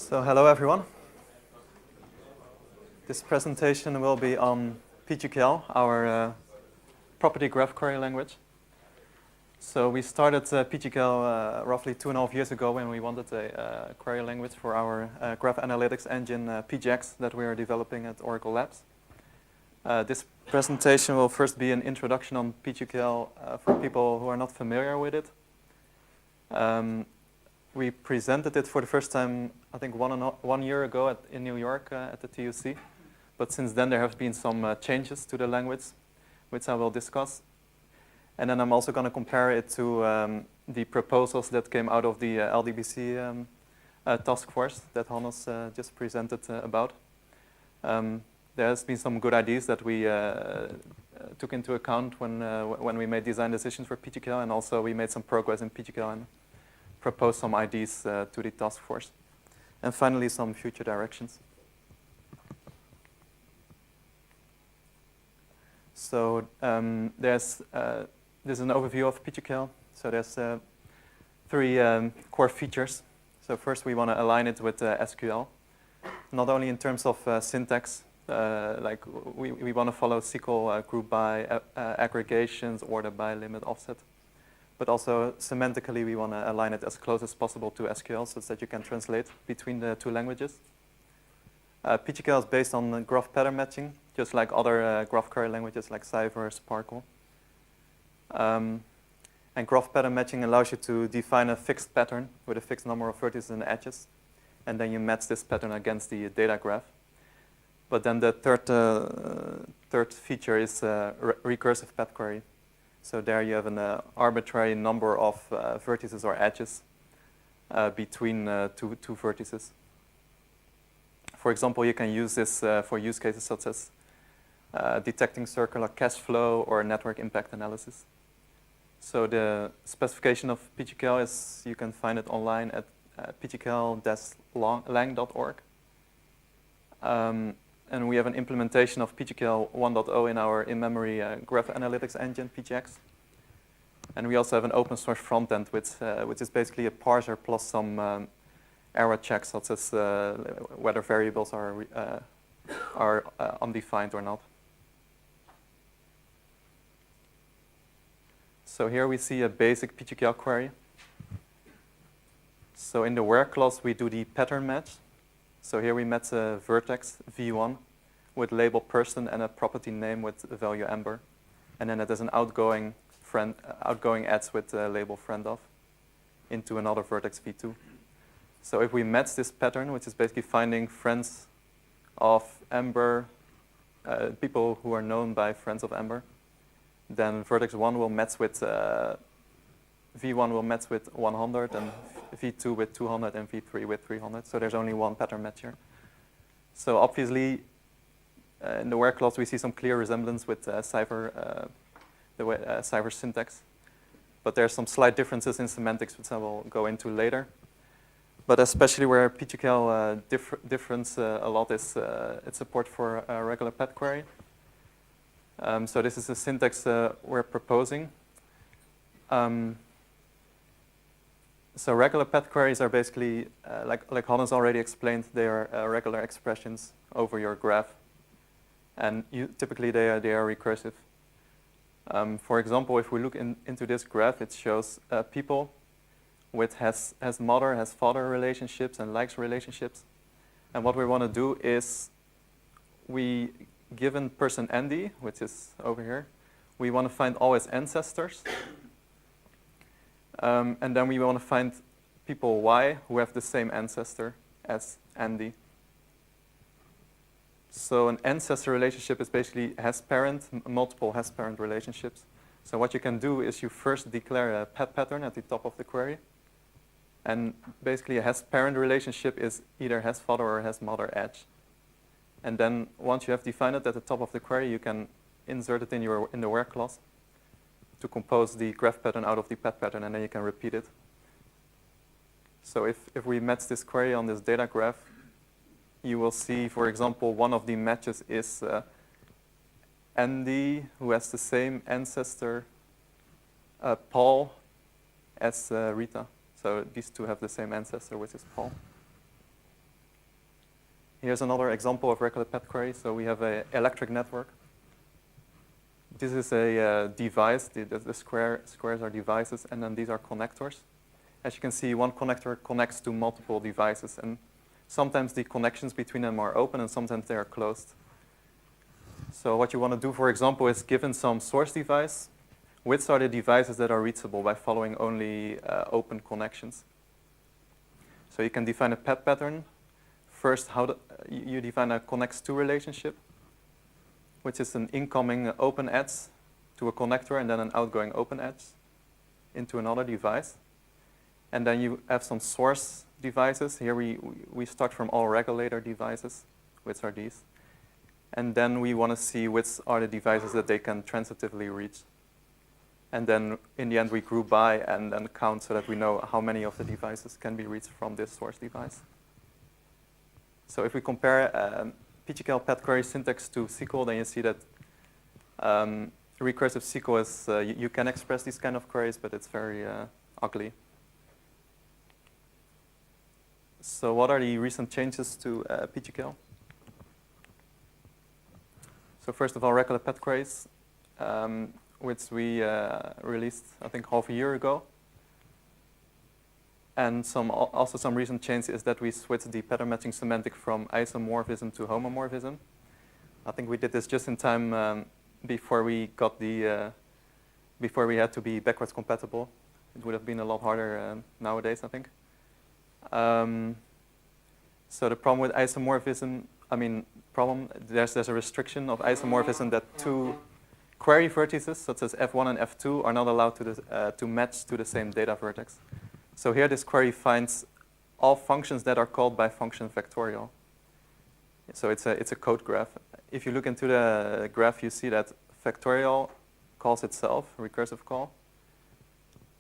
So hello everyone. This presentation will be on PGQL, our property graph query language. So we started PGQL roughly 2.5 years ago when we wanted a query language for our graph analytics engine PGX that we are developing at Oracle Labs. This presentation will first be an introduction on PGQL for people who are not familiar with it. We presented it for the first time, I think, 1 year ago in New York at the TUC. But since then, there have been some changes to the language, which I will discuss. And then I'm also going to compare it to the proposals that came out of the LDBC task force that Hannes just presented about. There has been some good ideas that we took into account when we made design decisions for PGQL, and also we made some progress in PGQL and proposed some ideas to the task force. And finally, some future directions. So this is an overview of PGQL. So there's 3 core features. So first, we want to align it with SQL, not only in terms of syntax, like we want to follow SQL group by, aggregations, order by, limit, offset. But also semantically, we want to align it as close as possible to SQL so that you can translate between the 2 languages. PGQL is based on graph pattern matching, just like other graph query languages like Cypher, Sparkle. And graph pattern matching allows you to define a fixed pattern with a fixed number of vertices and edges. And then you match this pattern against the data graph. But then the third feature is recursive path query. So there you have an arbitrary number of vertices or edges between two vertices. For example, you can use this for use cases such as detecting circular cash flow or network impact analysis. So the specification of PGQL is, you can find it online at pgql-lang.org. And we have an implementation of PGQL 1.0 in our in-memory graph analytics engine, PGX. And we also have an open source front end, which is basically a parser plus some error checks, such as whether variables are undefined or not. So here we see a basic PGQL query. So in the where clause, we do the pattern match. So here we match a vertex v1 with label person and a property name with value amber. And then it is an outgoing edge with label friend of into another vertex v2. So if we match this pattern, which is basically finding friends of amber, people who are known by friends of amber, then vertex 1 will match with v1 will match with 100, and v2 with 200, and v3 with 300. So there's only one pattern match here. So obviously, in the where clause, we see some clear resemblance with Cypher, the way Cypher syntax. But there's some slight differences in semantics, which I will go into later. But especially where PGQL differs a lot is its support for regular path query. So this is the syntax we're proposing. So regular path queries are basically, like Hannes already explained, they are regular expressions over your graph. And typically they are recursive. For example, if we look into this graph, it shows people with has mother, has father relationships and likes relationships. And what we want to do is, given person Andy, which is over here, we want to find all his ancestors. And then we want to find people Y who have the same ancestor as Andy. So an ancestor relationship is basically multiple has-parent relationships. So what you can do is you first declare a path pattern at the top of the query. And basically a has-parent relationship is either has-father or has-mother edge. And then once you have defined it at the top of the query, you can insert it in the where clause to compose the graph pattern out of the path pattern, and then you can repeat it. So if we match this query on this data graph, you will see, for example, one of the matches is Andy, who has the same ancestor, Paul, as Rita. So these two have the same ancestor, which is Paul. Here's another example of regular pet query. So we have an electric network. This is a device. The squares are devices, and then these are connectors. As you can see, one connector connects to multiple devices, and sometimes the connections between them are open, and sometimes they are closed. So what you want to do, for example, is given some source device, which are the devices that are reachable by following only open connections. So you can define a pet pattern. First, you define a connects to relationship, which is an incoming open edge to a connector and then an outgoing open edge into another device. And then you have some source devices. Here we start from all regulator devices, which are these. And then we want to see which are the devices that they can transitively reach. And then in the end, we group by and then count so that we know how many of the devices can be reached from this source device. So if we compare PGQL pet query syntax to SQL, then you see that recursive SQL is, you can express these kind of queries, but it's very ugly. So what are the recent changes to PGQL? So first of all, regular pet queries, which we released, I think, half a year ago. And also some recent change is that we switched the pattern matching semantic from isomorphism to homomorphism. I think we did this just in time before we got before we had to be backwards compatible. It would have been a lot harder nowadays, I think. So the problem with isomorphism, there's a restriction of isomorphism that two query vertices, such as F1 and F2, are not allowed to match to the same data vertex. So here this query finds all functions that are called by function factorial. So it's a code graph. If you look into the graph, you see that factorial calls itself, recursive call,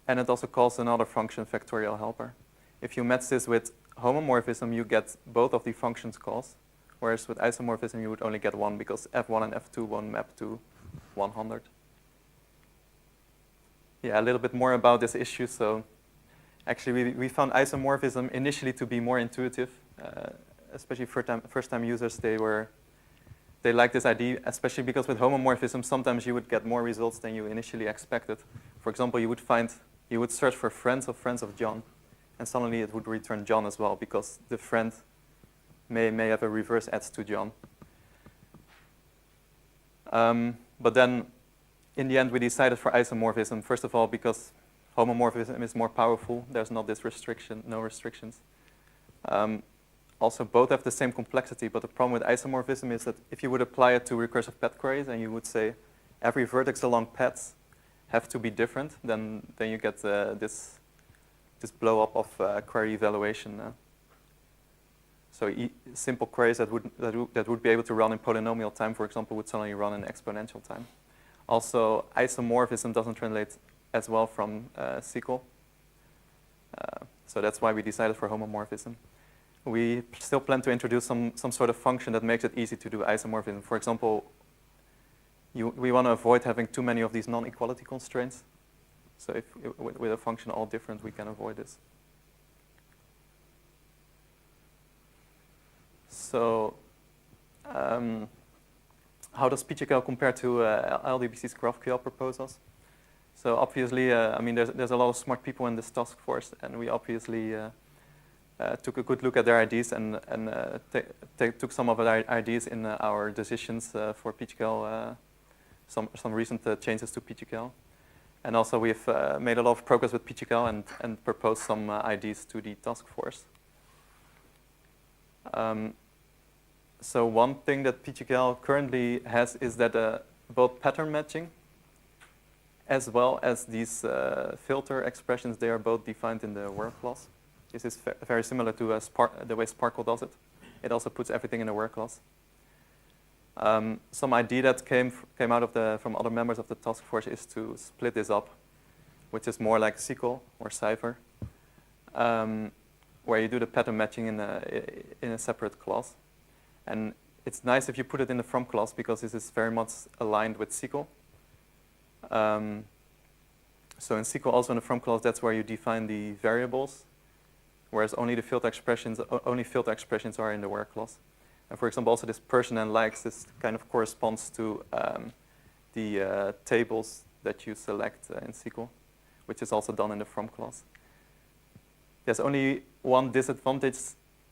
and it also calls another function factorial helper. If you match this with homomorphism, you get both of the functions calls, whereas with isomorphism, you would only get one because F1 and F2 won't map to 100. Yeah, a little bit more about this issue. So actually, we found isomorphism initially to be more intuitive, especially first-time users. They liked this idea, especially because with homomorphism, sometimes you would get more results than you initially expected. For example, you would search for friends of John, and suddenly it would return John as well because the friend may have a reverse edge to John. But then, in the end, we decided for isomorphism. First of all, because homomorphism is more powerful. There's not this restriction, no restrictions. Also, both have the same complexity, but the problem with isomorphism is that if you would apply it to recursive pet queries and you would say every vertex along paths have to be different, then you get this blow up of query evaluation. So simple queries that would be able to run in polynomial time, for example, would suddenly run in exponential time. Also, isomorphism doesn't translate as well from SQL. So that's why we decided for homomorphism. We still plan to introduce some sort of function that makes it easy to do isomorphism. For example, we want to avoid having too many of these non-equality constraints. So if with a function all different, we can avoid this. So how does PGQL compare to LDBC's GraphQL proposals? So obviously, there's a lot of smart people in this task force, and we obviously took a good look at their ideas and took some of their ideas in our decisions for PGQL, some recent changes to PGQL. And also we've made a lot of progress with PGQL and proposed some ideas to the task force. So one thing that PGQL currently has is that both pattern matching as well as these filter expressions, they are both defined in the where clause. This is very similar to the way Sparkle does it. It also puts everything in a where clause. Some idea that came out from other members of the task force is to split this up, which is more like SQL or Cypher, where you do the pattern matching in a separate clause. And it's nice if you put it in the from clause because this is very much aligned with SQL. So in SQL, also in the from clause, that's where you define the variables, whereas only filter expressions are in the where clause. And for example, also this person and likes, this kind of corresponds to the tables that you select in SQL, which is also done in the from clause. There's only one disadvantage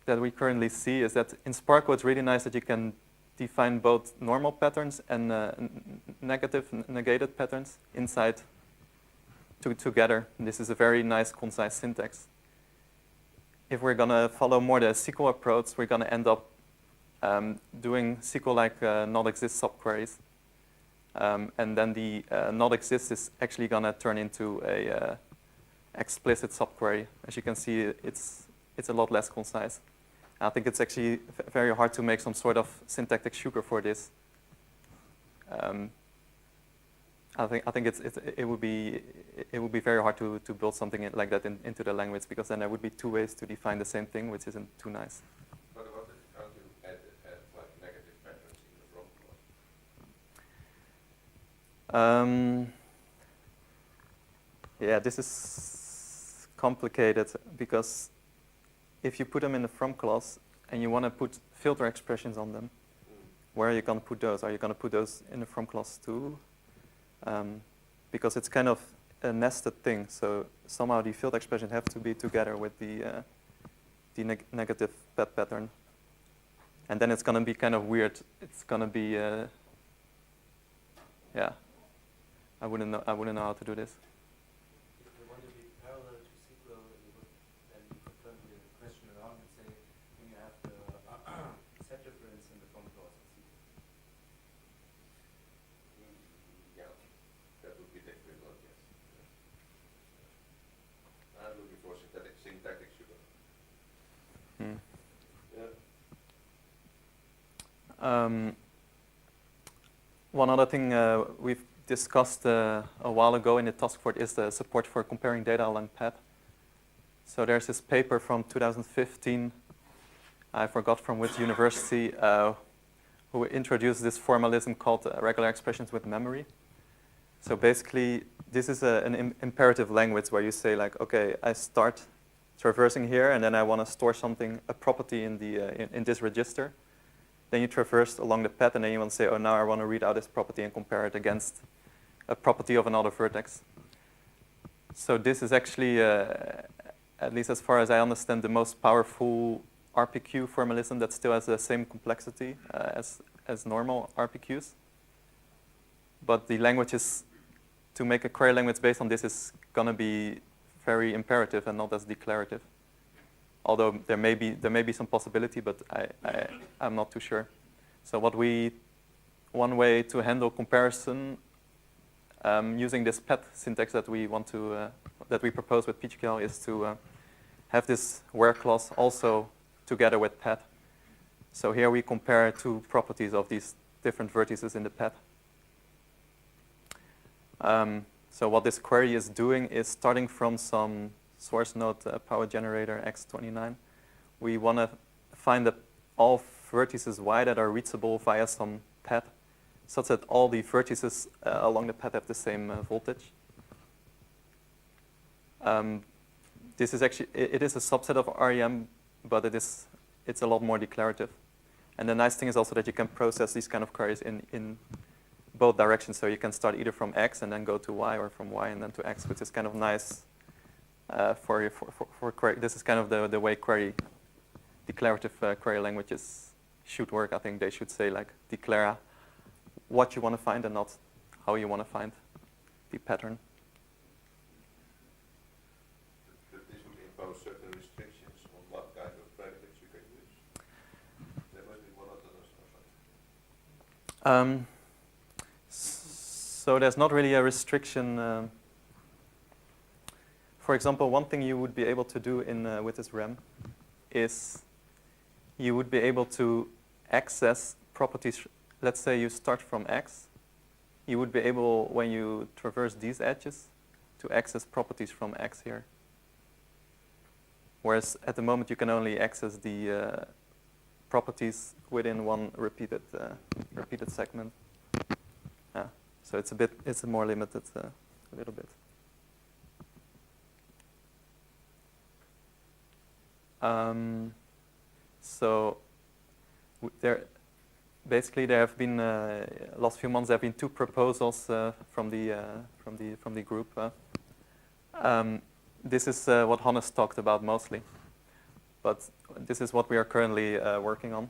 that we currently see is that in SPARQL it's really nice that you can define both normal patterns and negated patterns inside together. This is a very nice, concise syntax. If we're going to follow more the SQL approach, we're going to end up doing SQL-like not-exist subqueries. And then the not-exist is actually going to turn into a explicit subquery. As you can see, it's a lot less concise. I think it's actually very hard to make some sort of syntactic sugar for this. I think it would be very hard to build something like that into the language, because then there would be two ways to define the same thing, which isn't too nice. What about how to add like negative patterns in the from clause? Yeah, this is complicated, because if you put them in the from clause and you want to put filter expressions on them, where are you going to put those? Are you going to put those in the from clause too? Because it's kind of a nested thing, so somehow the filter expressions have to be together with the negative pet pattern, and then it's going to be kind of weird. It's going to be yeah. I wouldn't know how to do this. If you want to be parallel to SQL, you would then turn the question around and say, when you have the set difference in the from clause in SQL. Yeah, that would be the equivalent, yes. I'm looking for syntactic sugar. Yeah. One other thing we've discussed a while ago in the task force is the support for comparing data along path. So there's this paper from 2015, I forgot from which university, who introduced this formalism called regular expressions with memory. So basically, this is an imperative language where you say like, okay, I start traversing here, and then I want to store something, a property in this register. Then you traverse along the path, and then you want to say, oh, now I want to read out this property and compare it against a property of another vertex. So this is actually, at least as far as I understand, the most powerful RPQ formalism that still has the same complexity as normal RPQs. But the languages, to make a query language based on this is going to be very imperative and not as declarative. Although there may be some possibility, but I'm not too sure. So one way to handle comparison using this pet syntax that we propose with PGQL is to have this where clause also together with pet. So here we compare two properties of these different vertices in the pet. So what this query is doing is starting from some source node power generator x29. We want to find all vertices y that are reachable via some path, such that all the vertices along the path have the same voltage. This is actually, it is a subset of REM, but it's a lot more declarative. And the nice thing is also that you can process these kind of queries in both directions. So you can start either from x and then go to y, or from y and then to x, which is kind of nice for query. This is kind of the way declarative query languages should work. I think they should say like declare what you want to find and not how you want to find the pattern. But this would impose certain restrictions on what kind of predicates you can use. There must be monotonous or something. So there's not really a restriction. For example, one thing you would be able to do with this REM is you would be able to access properties. Let's say you start from x. You would be able, when you traverse these edges, to access properties from x here. Whereas at the moment you can only access the properties within one repeated segment. Yeah. So it's more limited a little bit. So basically there have been last few months there have been 2 proposals from the group. This is what Hannes talked about mostly, but this is what we are currently working on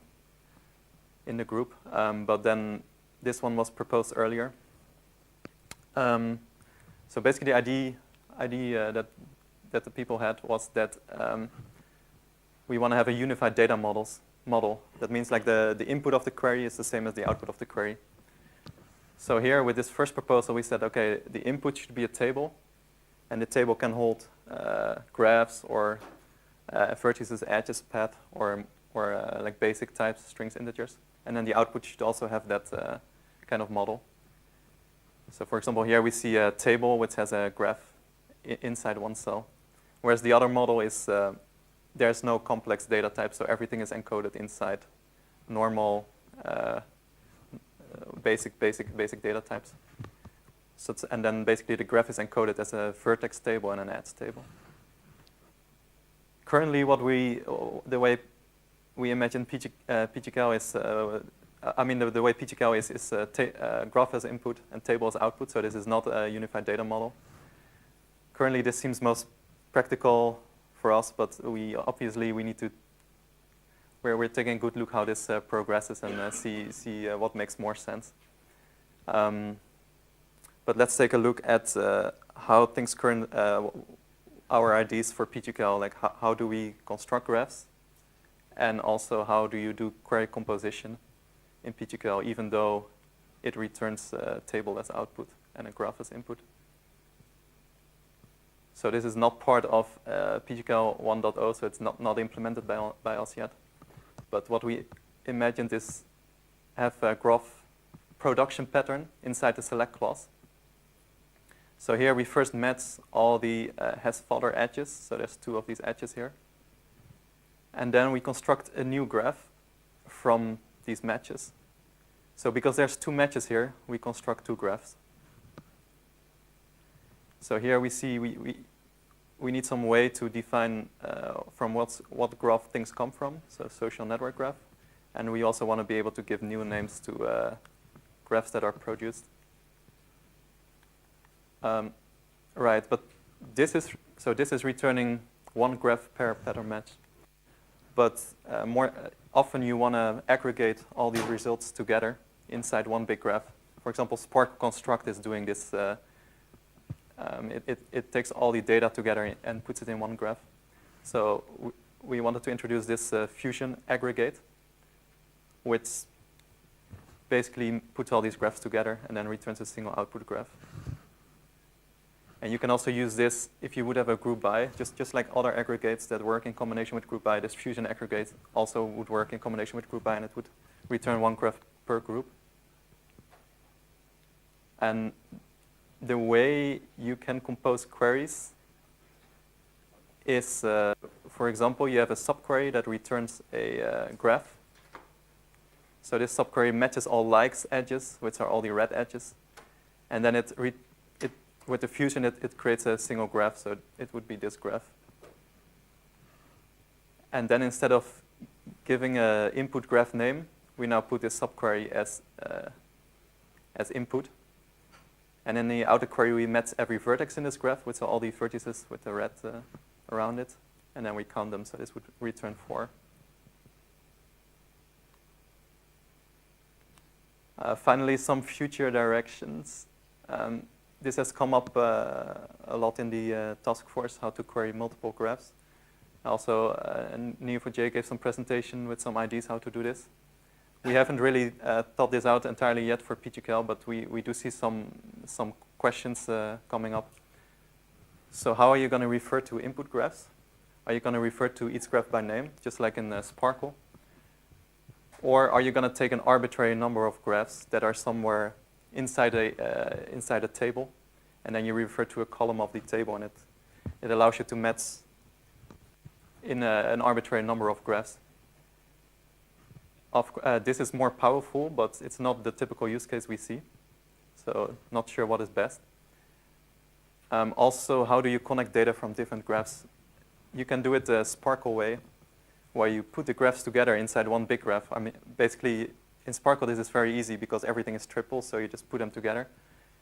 in the group. But then this one was proposed earlier. So basically, the idea that the people had was that we want to have a unified data model. That means like the input of the query is the same as the output of the query. So here with this first proposal, we said, okay, the input should be a table, and the table can hold graphs or vertices, edges, path, or like basic types, strings, integers. And then the output should also have that kind of model. So for example, here we see a table which has a graph inside one cell, whereas the other model is there's no complex data type, so everything is encoded inside normal basic data types. So and then basically the graph is encoded as a vertex table and an edge table. Currently, the way we imagine PGQL is, the way PGQL is graph as input and table as output, so this is not a unified data model. Currently, this seems most practical for us, but obviously we need to, we're taking a good look how this progresses and see what makes more sense. But let's take a look at how things our ideas for PGQL, like how do we construct graphs, and also how do you do query composition in PGQL, even though it returns a table as output and a graph as input. So this is not part of PGQL 1.0, so it's not implemented by us yet. But what we imagined is have a graph production pattern inside the select clause. So here we first match all the has-father edges, so there's 2 of these edges here. And then we construct a new graph from these matches. So because there's 2 matches here, we construct 2 graphs. So here we see we need some way to define from what graph things come from, so social network graph. And we also want to be able to give new names to graphs that are produced. Right, but this is returning 1 graph per pattern match. But more often you want to aggregate all these results together inside one big graph. For example, Spark Construct is doing this. It takes all the data together and puts it in one graph. So we wanted to introduce this fusion aggregate, which basically puts all these graphs together and then returns a single output graph. And you can also use this if you would have a group by, just like other aggregates that work in combination with group by. This fusion aggregate also would work in combination with group by, and it would return 1 graph per group. And the way you can compose queries is, for example, you have a subquery that returns a graph. So this subquery matches all likes edges, which are all the red edges. And then with the fusion, it creates a single graph, so it would be this graph. And then instead of giving an input graph name, we now put this subquery as input. And in the outer query, we match every vertex in this graph with all the vertices with the red around it. And then we count them, so this would return 4. Finally, some future directions. This has come up a lot in the task force, how to query multiple graphs. Also, Neo4j gave some presentation with some ideas how to do this. We haven't really thought this out entirely yet for PGQL, but we do see some questions coming up. So how are you going to refer to input graphs? Are you going to refer to each graph by name, just like in Sparkle? Or are you going to take an arbitrary number of graphs that are somewhere inside a table, and then you refer to a column of the table, and it allows you to match in an arbitrary number of graphs. This is more powerful, but it's not the typical use case we see. So not sure what is best. Also, how do you connect data from different graphs? You can do it the Sparkle way, where you put the graphs together inside one big graph. I mean, basically, in Sparkle, this is very easy because everything is triple, so you just put them together.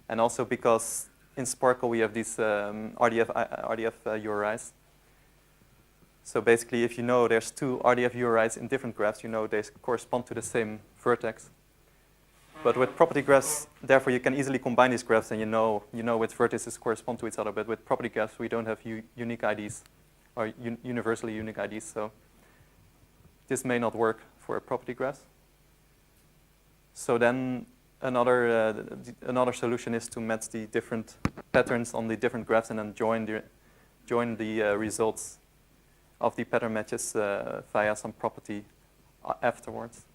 And also because in Sparkle, we have these RDF URIs. So basically, if you know there's two RDF URIs in different graphs, you know they correspond to the same vertex. But with property graphs, therefore, you can easily combine these graphs, and you know which vertices correspond to each other. But with property graphs, we don't have unique IDs, or universally unique IDs. So this may not work for property graphs. So then another solution is to match the different patterns on the different graphs and then join the results of the pattern matches via some property afterwards.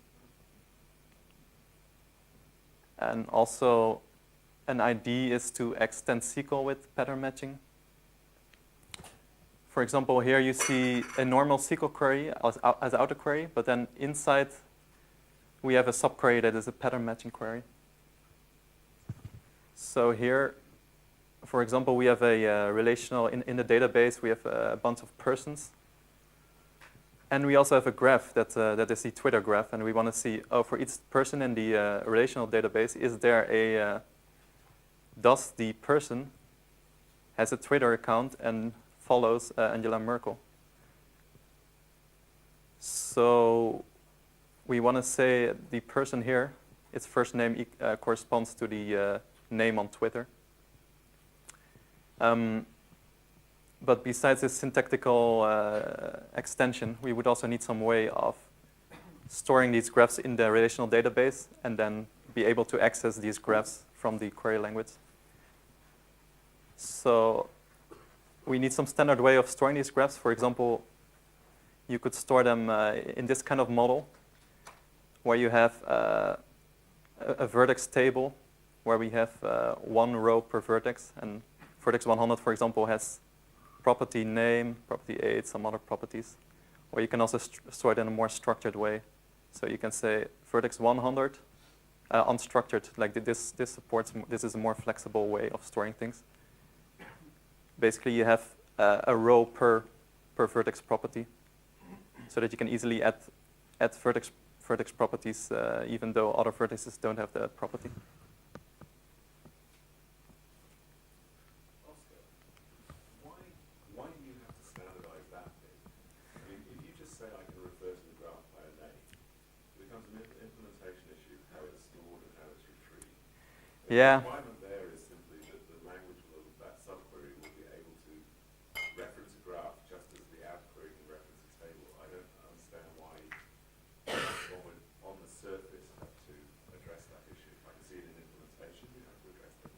And also, an idea is to extend SQL with pattern matching. For example, here you see a normal SQL query as outer query, but then inside we have a subquery that is a pattern matching query. So here, for example, we have a relational, in the database, we have a bunch of persons. And we also have a graph that is the Twitter graph, and we want to see, for each person in the relational database, is there does the person has a Twitter account and follows Angela Merkel? So we want to say the person here, its first name corresponds to the name on Twitter. But besides this syntactical extension, we would also need some way of storing these graphs in the relational database and then be able to access these graphs from the query language. So we need some standard way of storing these graphs. For example, you could store them in this kind of model where you have a vertex table where we have one row per vertex. And vertex 100, for example, has property name, property age, some other properties. Or you can also store it in a more structured way. So you can say vertex 100, unstructured, like this supports, this is a more flexible way of storing things. Basically, you have a row per vertex property, so that you can easily add vertex properties, even though other vertices don't have that property. Oskar, why do you have to standardize that bit? I mean, if you just say I can refer to the graph by a name, it becomes an implementation issue, how it's stored and how it's retrieved. Yeah. The requirement there is simply that the language will, that subquery will be able to reference a graph just as the outer query can reference a table. I don't understand why one would, on the surface, have to address that issue. I can see it in implementation, you have to address it.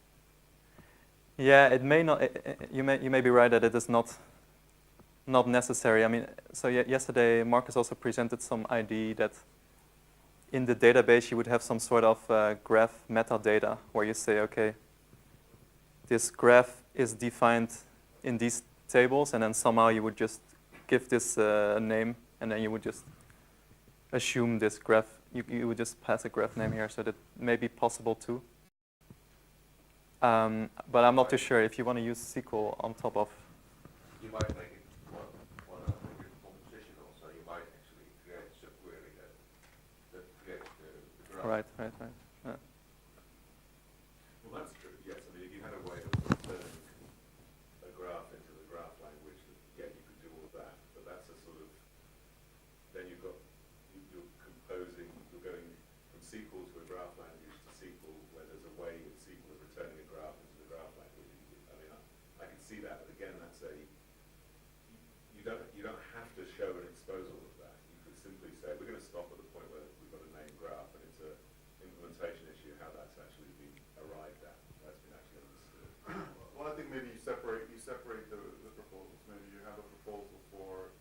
Yeah, it may not. You may be right that it is not necessary. I mean, so yesterday Marcus also presented some idea that in the database you would have some sort of graph metadata where you say, okay, this graph is defined in these tables, and then somehow you would just give this a name, and then you would just assume this graph. You would just pass a graph name here, so that may be possible too. But I'm not too sure if you want to use SQL on top of. You might make it one compositional, so you might actually create a subquery that creates the graph. Right. Yeah. Well, that's true, yes. I mean, if you had a way of turning a graph into the graph language, yeah, you could do all of that. But that's a sort of, then you're composing, you're going from SQL to a graph language to SQL, where there's a way of SQL of returning a graph into the graph language. I mean, I can see that, but again, that's you don't have to show an exposal of that. You could simply say, we're going to stop at the point where we've got a named graph, and it's an implementation issue how that's actually been arrived at, that's been actually understood. Well, I think maybe you separate the proposals. Maybe you have a proposal for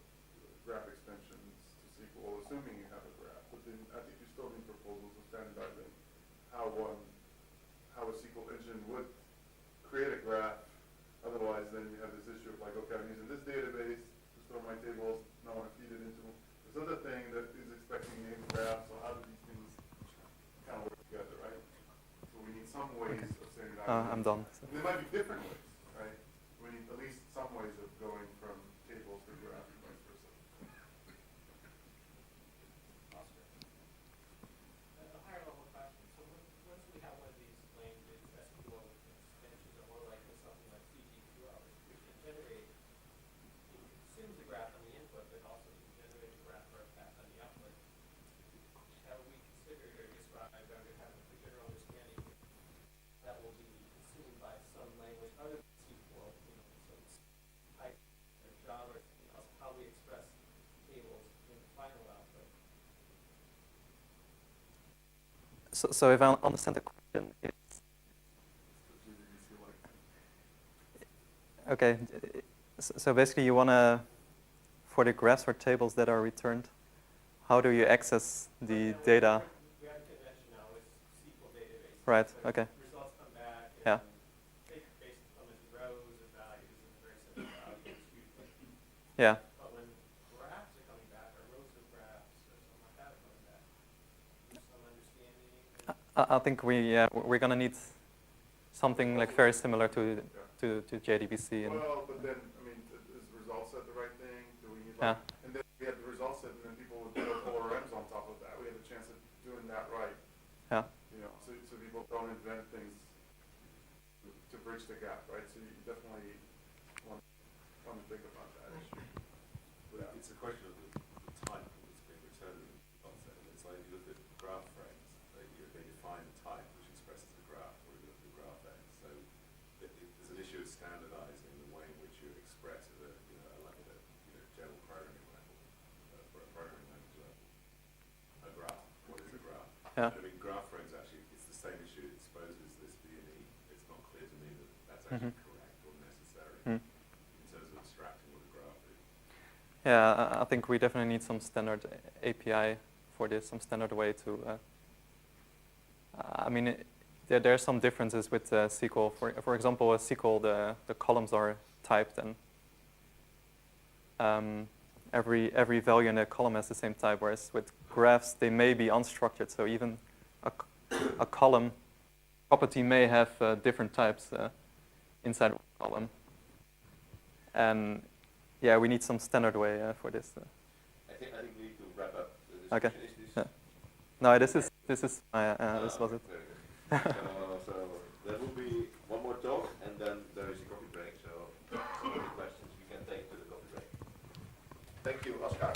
graph extensions to SQL, assuming you have a graph. But then I think you still need proposals of standardizing how a SQL engine would create a graph. Otherwise, then you have this issue of like, okay, I'm using this database to store my tables. Now I want to feed it into this other thing that is expecting named graph. So how do these things kind of work together, right? So we need some ways of standardizing. I'm done. So. And there might be different ways, right? We need at least some ways of going from tables to graph and vice versa. So if I understand the question, it's okay. So basically, you want to, for the graphs or tables that are returned, how do you access the data? We have a convention now with SQL database. Right. So Okay. results come back. Yeah. Based on the rows of values and very simple values. Yeah. But when graphs are coming back, or rows of graphs or something like that are coming back, there's some understanding. I think we're gonna need something like very similar to JDBC and Well, but then, I mean, is the result set the right thing? Do we need yeah. and then we had the result set, and then people would build ORMs on top of that. We had a chance of doing that right. Yeah. You know, so people don't invent things to bridge the gap, right? So you definitely want to think about that issue. But it's a question of the type that's being returned in the concept. And it's like if you look at graph frames, they define the type which expresses the graph, or you look at the graph X. So there's an issue of standardizing the way in which you express at a general programming level, for a programming language level, a graph. What is a graph? Yeah. And I mean, graph frames actually, it's the same issue. It exposes this B and E. It's not clear to me that that's actually correct or necessary in terms of abstracting what a graph is. Yeah, I think we definitely need some standard API for this, some standard way to. I mean, there are some differences with SQL. For example, with SQL, the columns are typed, and every value in a column has the same type. Whereas with graphs, they may be unstructured. So even a column property may have different types inside a column. And yeah, we need some standard way for this. I think we need to wrap up the Okay. discussion. Is this? Yeah. No, this is my this was it. Very good. So there will be one more talk, and then there is a coffee break. So any questions we can take to the coffee break. Thank you, Oskar.